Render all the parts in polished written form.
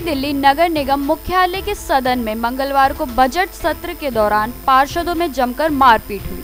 दिल्ली नगर निगम मुख्यालय के सदन में मंगलवार को बजट सत्र के दौरान पार्षदों में जमकर मारपीट हुई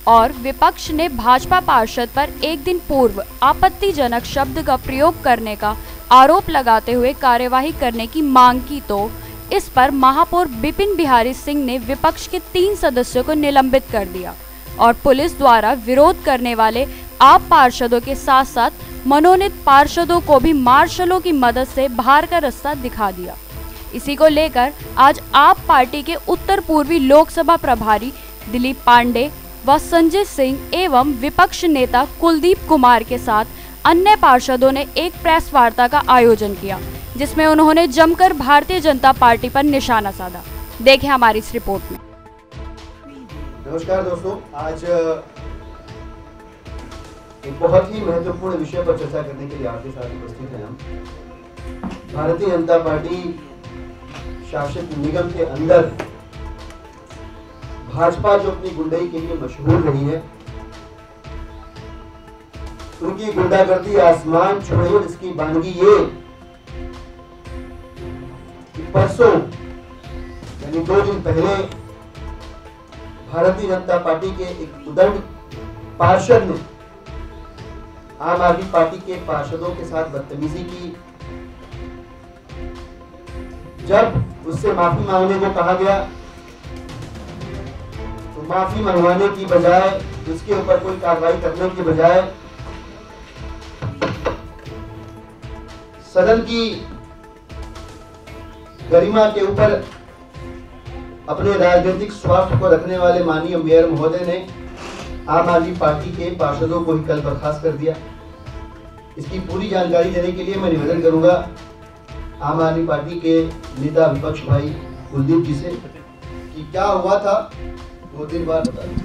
और विपक्ष ने भाजपा पार्षद पर एक दिन पूर्व आपत्तिजनक शब्द का प्रयोग करने का आरोप लगाते हुए कार्यवाही करने की मांग की, तो इस पर महापौर बिपिन बिहारी सिंह ने विपक्ष के 3 सदस्यों को निलंबित कर दिया और पुलिस द्वारा विरोध करने वाले आप पार्षदों के साथ साथ मनोनीत पार्षदों को भी मार्शलों की मदद से बाहर का रास्ता दिखा दिया। इसी को लेकर आज आप पार्टी के उत्तर पूर्वी लोकसभा प्रभारी दिलीप पांडे व संजय सिंह एवं विपक्ष नेता कुलदीप कुमार के साथ अन्य पार्षदों ने एक प्रेस वार्ता का आयोजन किया, जिसमें उन्होंने जमकर भारतीय जनता पार्टी पर निशाना साधा। देखें हमारी इस रिपोर्ट में। नमस्कार दोस्तों, आज एक बहुत ही महत्वपूर्ण विषय पर चर्चा करने के लिए आपके साथ उपस्थित हैं हम। भारतीय जनता पार्टी शासित निगम के अंदर भाजपा जो अपनी गुंडाई के लिए मशहूर रही है, उनकी गुंडागर्दी आसमान छुए, और इसकी बानगी ये कि परसों यानी 2 दिन पहले भारतीय जनता पार्टी के एक उदंड पार्षद ने आम आदमी पार्टी के पार्षदों के साथ बदतमीजी की। जब उससे माफी मांगने को कहा गया तो माफी मंगवाने की बजाय, उसके ऊपर कोई कार्रवाई करने की बजाय सदन की गरिमा के ऊपर अपने राजनीतिक स्वार्थ को रखने वाले माननीय मेयर महोदय ने आम आदमी पार्टी के पार्षदों को ही कल बर्खास्त कर दिया। इसकी पूरी जानकारी देने के लिए मैं निवेदन करूंगा आम आदमी पार्टी के नेता विपक्ष भाई कुलदीप जी से कि क्या हुआ था 2 दिन बाद बता दें।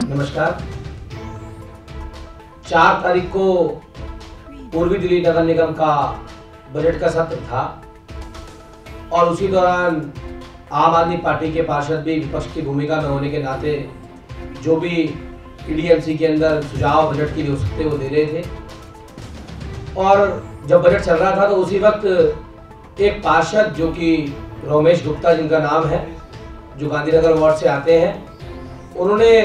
नमस्कार। 4 तारीख को पूर्वी दिल्ली नगर निगम का बजट का सत्र था और उसी दौरान आम आदमी पार्टी के पार्षद भी विपक्ष की भूमिका में होने के नाते जो भी ईडीएमसी के अंदर सुझाव बजट के लिए हो सकते वो दे रहे थे। और जब बजट चल रहा था तो उसी वक्त एक पार्षद जो कि रोमेश गुप्ता जिनका नाम है, जो गांधीनगर वार्ड से आते हैं, उन्होंने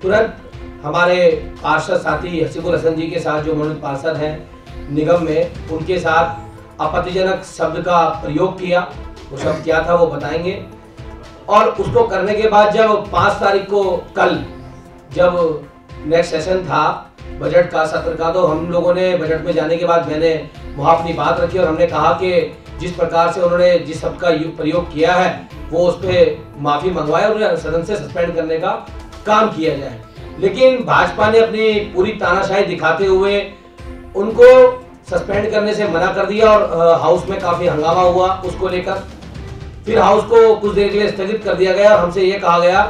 तुरंत हमारे पार्षद साथी हसीबुल हसन जी के साथ जो मनोनीत पार्षद हैं निगम में, उनके साथ आपत्तिजनक शब्द का प्रयोग किया। वो शब्द क्या था वो बताएंगे। और उसको करने के बाद जब 5 तारीख को कल जब नेक्स्ट सेशन था बजट का सत्र का, तो हम लोगों ने बजट में जाने के बाद मैंने वहाँ अपनी बात रखी और हमने कहा कि जिस प्रकार से उन्होंने जिस शब्द का प्रयोग किया है वो उस पर माफी मंगवाए और उन्हें सदन से सस्पेंड करने का काम किया जाए। लेकिन भाजपा ने अपनी पूरी तानाशाही दिखाते हुए उनको सस्पेंड करने से मना कर दिया और हाउस में काफी हंगामा हुआ उसको लेकर। फिर हाउस को कुछ देर के लिए स्थगित कर दिया गया और हमसे ये कहा गया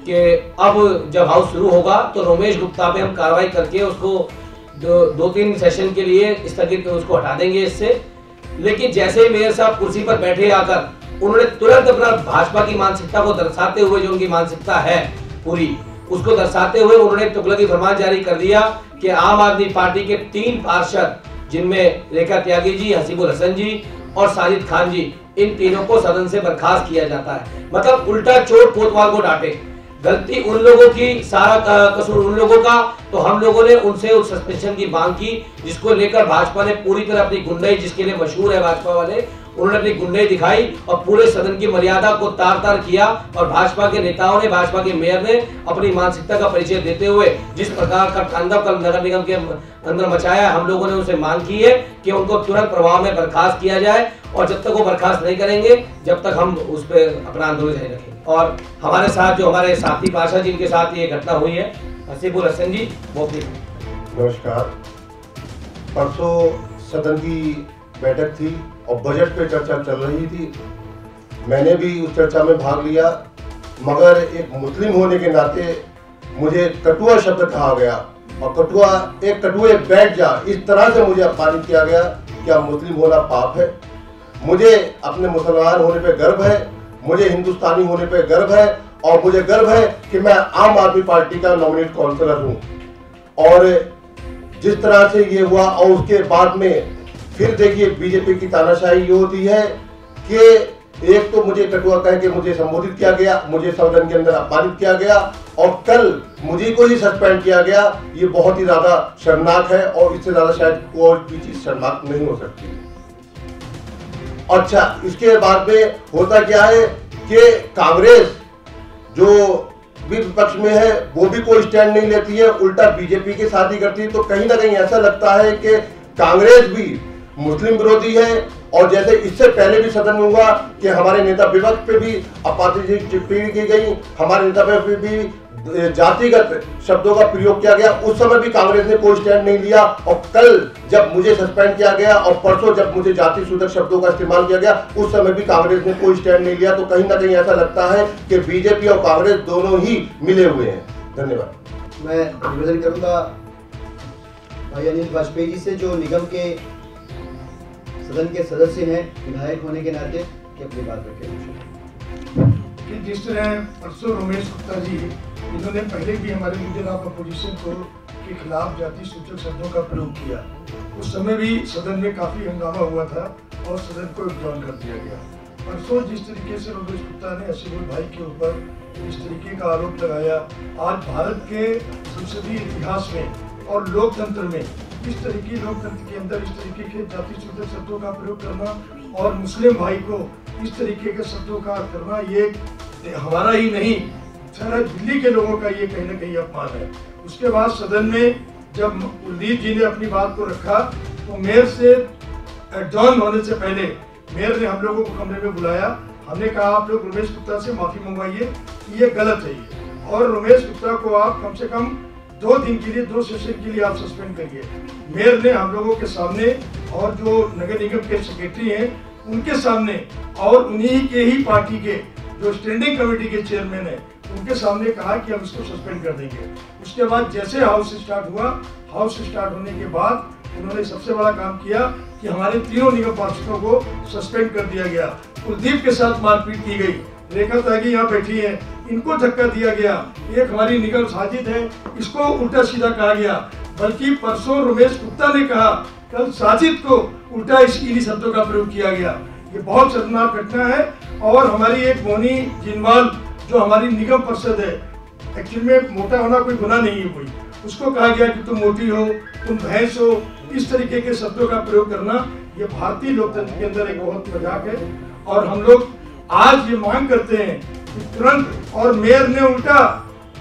कि अब जब हाउस शुरू होगा तो रोमेश गुप्ता पे हम कार्रवाई करके उसको 2-3 सेशन के लिए स्थगित उसको हटा देंगे इससे। लेकिन जैसे ही मेयर साहब कुर्सी पर बैठे आकर उन्होंने तुरंत अपना भाजपा की मानसिकता को दर्शाते हुए, जो उनकी मानसिकता है पूरी, उसको दर्शाते हुए उन्होंने तुगलकी फरमान जारी कर दिया कि आम आदमी पार्टी के 3 पार्षद, जिनमें रेखा त्यागी जी, हसीबुल हसन जी और साजिद खान जी, इन तीनों को सदन से बर्खास्त किया जाता है। मतलब उल्टा चोर कोतवाल को डांटे। गलती उन लोगों की, सारा कसूर उन लोगों का, तो हम लोगों ने उनसे उस सस्पेंशन की मांग की, जिसको लेकर भाजपा ने पूरी तरह अपनी गुंडाई, जिसके लिए मशहूर है भाजपा वाले, उन्होंने अपनी गुंडाई दिखाई और पूरे सदन की मर्यादा को तार-तार किया। और भाजपा के नेताओं ने, भाजपा के मेयर ने अपनी मानसिकता का परिचय देते हुए जिस प्रकार का तांडव कल नगर निगम के अंदर मचाया, हम लोगों ने उनसे मांग की है कि उनको तुरंत प्रभाव में बर्खास्त किया जाए। और जब तक वो बर्खास्त नहीं करेंगे, जब तक हम उस पर अपना आंदोलन जारी रखेंगे। और हमारे साथ जो हमारे साथी पार्षद जिनके साथ ये घटना हुई है, हसीबुल हसन जी, वो भी। नमस्कार। परसों सदन की बैठक थी और बजट पे चर्चा चल रही थी। मैंने भी उस चर्चा में भाग लिया, मगर एक मुस्लिम होने के नाते मुझे कटुआ शब्द कहा गया और कटुए बैठ जा, इस तरह से मुझे अपमानित किया गया। क्या मुस्लिम होना पाप है? मुझे अपने मुसलमान होने पे गर्व है, मुझे हिंदुस्तानी होने पे गर्व है और मुझे गर्व है कि मैं आम आदमी पार्टी का नॉमिनेट काउंसलर हूं। और जिस तरह से ये हुआ और उसके बाद में फिर देखिए बीजेपी की तानाशाही ये होती है कि एक तो मुझे कटुआ कह के मुझे संबोधित किया गया, मुझे सदन के अंदर अपमानित किया गया और कल मुझे को ही सस्पेंड किया गया। ये बहुत ही ज्यादा शर्मनाक है और इससे ज्यादा शायद कोई भी चीज शर्मनाक नहीं हो सकती। अच्छा, इसके बाद में होता क्या है कि कांग्रेस जो भी विपक्ष में है वो भी कोई स्टैंड नहीं लेती है, उल्टा बीजेपी के साथ ही करती है। तो कहीं ना कहीं ऐसा लगता है कि कांग्रेस भी मुस्लिम विरोधी है। और जैसे इससे पहले भी सदन में हुआ कि हमारे नेता विपक्ष पे भी आपत्तिजनक टिप्पणी की गई, हमारे नेता पे भी जातिगत शब्दों का प्रयोग किया गया, उस समय भी कांग्रेस ने कोई स्टैंड नहीं लिया। और कल जब मुझे सस्पेंड किया गया और परसों जब मुझे जाति सूचक शब्दों का इस्तेमाल किया गया, उस समय भी कांग्रेस ने कोई स्टैंड नहीं लिया। तो कहीं ना कहीं ऐसा लगता है कि बीजेपी और कांग्रेस दोनों ही मिले हुए हैं। धन्यवाद। मैं निवेदन करूंगा भाई अनिल वाजपेयी जी से, जो निगम के सदन के सदस्य हैं, विधायक होने के नाते, कि अपनी बात रखें। कि जिस तरह परसों रमेश गुप्ता जी, इन्होंने पहले भी हमारे लीडर ऑफ अपोजिशन के खिलाफ जाति सूचक शब्दों का प्रयोग किया, उस समय भी सदन में काफी हंगामा हुआ था और सदन को विड्रॉ कर दिया गया। परसों जिस तरीके से रमेश गुप्ता ने असीमुल भाई के ऊपर इस तरीके का आरोप लगाया, आज भारत के संसदीय इतिहास में और लोकतंत्र में इस तरीके लोकतंत्र के अंदर इस तरीके के जाति सूचक शब्दों का प्रयोग करना और मुस्लिम भाई को इस तरीके के शब्दों का करना, ये हमारा ही नहीं सारा दिल्ली के लोगों का ये कहीं ना कहीं अपमान है। उसके बाद सदन में जब कुलदीप जी ने अपनी बात को रखा तो मेयर से एडजॉर्न होने से पहले मेयर ने हम लोगों को कमरे में बुलाया। हमने कहा आप लोग रमेश गुप्ता से माफी मंगवाइए कि ये गलत है ये, और रमेश गुप्ता को आप कम से कम 2 दिन के लिए 2 सेशन के लिए आप सस्पेंड करिए। मेयर ने हम लोगों के सामने और जो नगर निगम के सेक्रेटरी हैं उनके सामने और उन्हीं के ही पार्टी के जो स्टैंडिंग कमेटी के चेयरमैन है उनके सामने कहा कि हम इसको सस्पेंड कर देंगे। उसके बाद जैसे हाउस स्टार्ट हुआ, हाउस स्टार्ट होने के बाद उन्होंने सबसे बड़ा काम किया कि हमारे तीनों निगम पार्षदों को सस्पेंड कर दिया गया। कुलदीप के साथ मारपीट की गई, रेखा त्यागी यहाँ बैठी है, इनको धक्का दिया गया। एक हमारी निगम साजिद है, इसको उल्टा सीधा कहा गया। बल्कि परसों रमेश गुप्ता ने कहा कल साजिद को उल्टा इन्हीं शब्दों का प्रयोग किया गया। ये बहुत शर्मनाक घटना है। और हमारी एक मोनी जिनवाल जो हमारी निगम परिषद है, एक्चुअली में मोटा होना कोई गुनाह नहीं है कोई, उसको कहा गया कि तुम मोटी हो, तुम भैंस हो। इस तरीके के शब्दों का प्रयोग करना ये भारतीय लोकतंत्र के अंदर एक बहुत मजाक है। और हम लोग आज ये मांग करते हैं कि तुरंत, और मेयर ने उल्टा,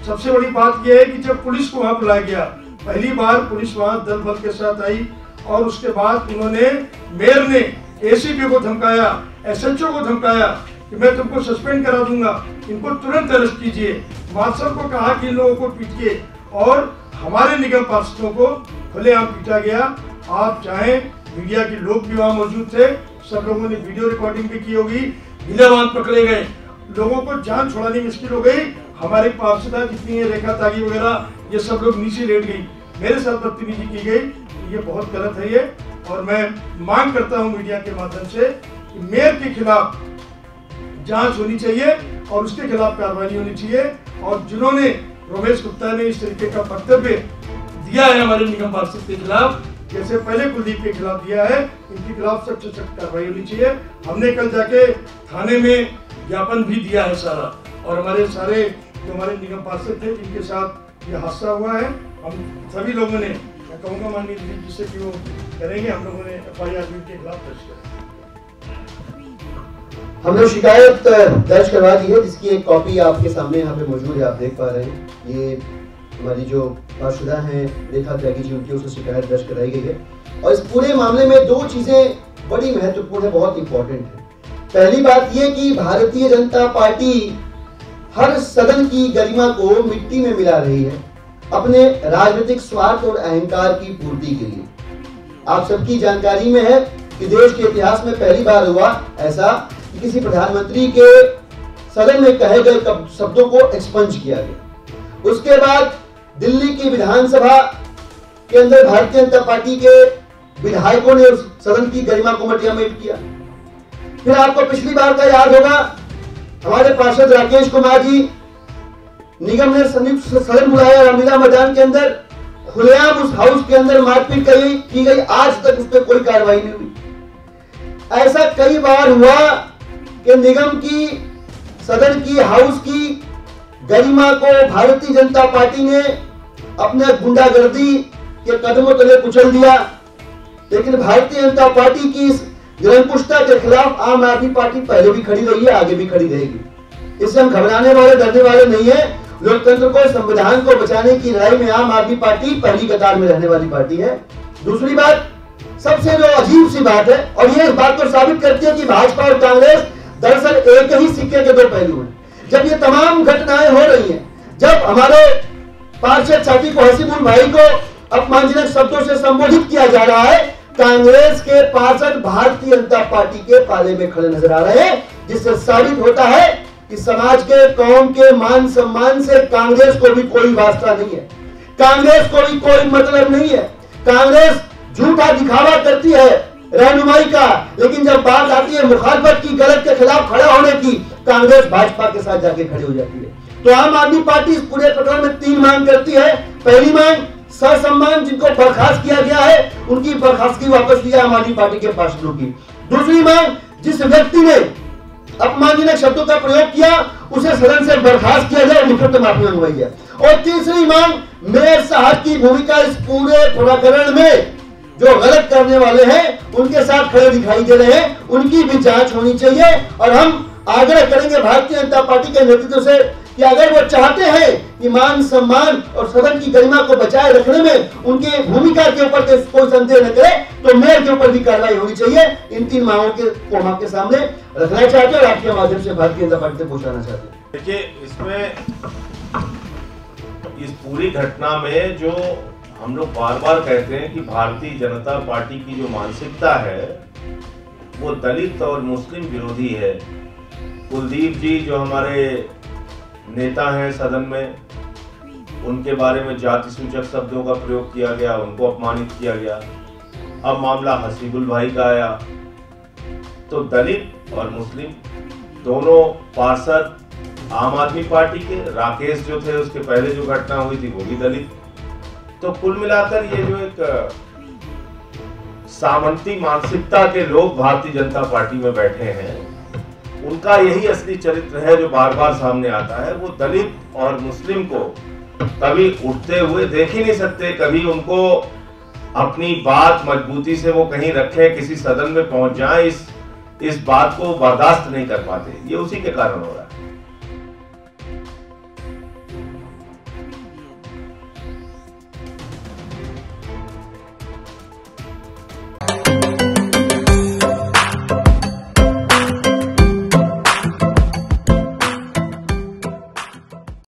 सबसे बड़ी बात यह है कि जब पुलिस को वहां बुलाया गया, पहली बार पुलिस वहां दल बल के साथ आई और उसके बाद इन्होंने, मेयर ने एसीपी को धमकाया, एसएचओ को धमकाया कि मैं तुमको सस्पेंड करा दूंगा, इनको तुरंत अरेस्ट कीजिए। मार्शल को कहा कि इन लोगों को पीटिए और हमारे निगम पार्षदों को खुलेआम पीटा गया। आप चाहें, मीडिया के लोग भी वहां मौजूद थे, सब लोगों ने वीडियो रिकॉर्डिंग भी की होगी, गिलावान पकड़े गए, लोगों को जान छुड़ानी मुश्किल हो गई। हमारे पार्षदा जितनी है, रेखा त्यागी वगैरह, ये सब लोग नीचे लेट गई, मेरे साथ बदतमीजी की गई। ये बहुत गलत है ये। और मैं मांग करता हूं मीडिया के माध्यम से कि मेयर के खिलाफ जांच होनी चाहिए और उसके खिलाफ कार्रवाई होनी चाहिए। और जिन्होंने, रमेश गुप्ता ने इस तरीके का वक्तव्य दिया है हमारे निगम पार्षद के खिलाफ, जैसे पहले कुलदीप के खिलाफ दिया है, इनके खिलाफ सख्त से सख्त कार्रवाई होनी चाहिए। हमने कल जाके थाने में ज्ञापन भी दिया है सारा, और हमारे सारे जो हमारे निगम पार्षद थे जिनके साथ ये हादसा हुआ है, हम सभी लोगों ने, मैं कहूँगा माननीय दिलीप जी से कि वो करेंगे, हम लोगों ने FIR के खिलाफ दर्ज करें। हमने शिकायत दर्ज करवा दी है, जिसकी एक कॉपी आपके सामने यहाँ पे मौजूद है, आप देख पा रहे हैं। ये हमारी जो पार्षदा हैं रेखा त्यागी जी, उनकी उससे शिकायत दर्ज कराई गई है। और इस पूरे मामले में 2 चीजें बड़ी महत्वपूर्ण है, बहुत इंपॉर्टेंट है। पहली बात ये कि भारतीय जनता पार्टी हर सदन की गरिमा को मिट्टी में मिला रही है अपने राजनीतिक स्वार्थ और अहंकार की पूर्ति के लिए। आप सबकी जानकारी में है कि देश के इतिहास में पहली बार हुआ ऐसा कि किसी प्रधानमंत्री के सदन में कहे गए शब्दों को एक्सपंज किया गया। उसके बाद दिल्ली की विधानसभा के अंदर भारतीय जनता पार्टी के विधायकों ने उस सदन की गरिमा को मटियामेट किया। फिर आपको पिछली बार का याद होगा, हमारे पार्षद राकेश कुमार जी, निगम ने संयुक्त सदन बुलाया रामलीला मैदान के अंदर, खुलेआम उस हाउस के अंदर मारपीट की गई, आज तक उस पर कोई कार्रवाई नहीं हुई। ऐसा कई बार हुआ कि निगम की, सदन की, हाउस की गरिमा को भारतीय जनता पार्टी ने अपने गुंडागर्दी के कदमों तले कुचल दिया। लेकिन भारतीय जनता पार्टी की इस निरंकुशता के खिलाफ आम आदमी पार्टी पहले भी खड़ी रही है, आगे भी खड़ी रहेगी। इससे हम घबराने वाले, डरने वाले नहीं है। लोकतंत्र को, संविधान को बचाने की लड़ाई में आम आदमी पार्टी पहली कतार में रहने वाली पार्टी है। दूसरी बात, सबसे जो अजीब सी बात है, और ये इस बात को साबित करती है कि भाजपा और कांग्रेस दरअसल एक ही सिक्के के दो पहलू हैं। जब ये तमाम घटनाएं हो रही हैं, जब हमारे पार्षद साथी को, हसीबुल भाई को अपमानजनक शब्दों से संबोधित किया जा रहा है, कांग्रेस के पार्षद भारतीय जनता पार्टी के पाले में खड़े नजर आ रहे हैं, जिससे साबित होता है कि समाज के, कौम के मान सम्मान से कांग्रेस को भी कोई वास्ता नहीं है, कांग्रेस को भी कोई मतलब नहीं है। कांग्रेस झूठा दिखावा करती है रहनुमाई का, लेकिन जब बात आती है मुखालफत की, गलत के खिलाफ खड़ा होने की, कांग्रेस भाजपा के साथ जाके खड़ी हो जाती है। तो आम आदमी पार्टी इस पूरे प्रकरण में 3 मांग करती है। पहली मांग, ससम्मान जिनको बर्खास्त किया गया है उनकी बर्खास्तगी वापस लिया आम आदमी पार्टी के पार्षदों की। दूसरी मांग, जिस व्यक्ति ने अपमानजनक शब्दों का प्रयोग किया उसे सदन से बर्खास्त किया जाए, मुफ्त माफी मंगवाई जाए। और तीसरी मांग, मेयर साहब की भूमिका इस पूरे प्रकरण में जो गलत करने वाले हैं उनके साथ खड़े दिखाई दे रहे हैं, उनकी भी जांच होनी चाहिए। और हम आग्रह करेंगे भारतीय जनता पार्टी के नेतृत्व से कि अगर वो चाहते हैं कि मान सम्मान और सदन की गरिमा को बचाए रखने में उनकी भूमिका के ऊपर कोई संदेह न करे, तो मेयर के ऊपर भी कार्रवाई होनी चाहिए। इन 3 मांगों को हम आपके सामने रखना चाहते हैं और आपके माध्यम से भारतीय जनता पार्टी से पहुंचाना चाहते हैं। देखिए, इसमें इस पूरी घटना में जो हम लोग बार बार कहते हैं कि भारतीय जनता पार्टी की जो मानसिकता है वो दलित और मुस्लिम विरोधी है। कुलदीप जी जो हमारे नेता हैं सदन में, उनके बारे में जाति सूचक शब्दों का प्रयोग किया गया, उनको अपमानित किया गया। अब मामला हसीबुल भाई का आया तो दलित और मुस्लिम दोनों पार्षद आम आदमी पार्टी के, राकेश जो थे उसके पहले जो घटना हुई थी वो भी दलित। तो कुल मिलाकर ये जो एक सामंती मानसिकता के लोग भारतीय जनता पार्टी में बैठे हैं, उनका यही असली चरित्र है जो बार बार सामने आता है। वो दलित और मुस्लिम को कभी उठते हुए देख ही नहीं सकते, कभी उनको अपनी बात मजबूती से वो कहीं रखे, किसी सदन में पहुंच जाए, इस बात को बर्दाश्त नहीं कर पाते। ये उसी के कारण हो रहा है।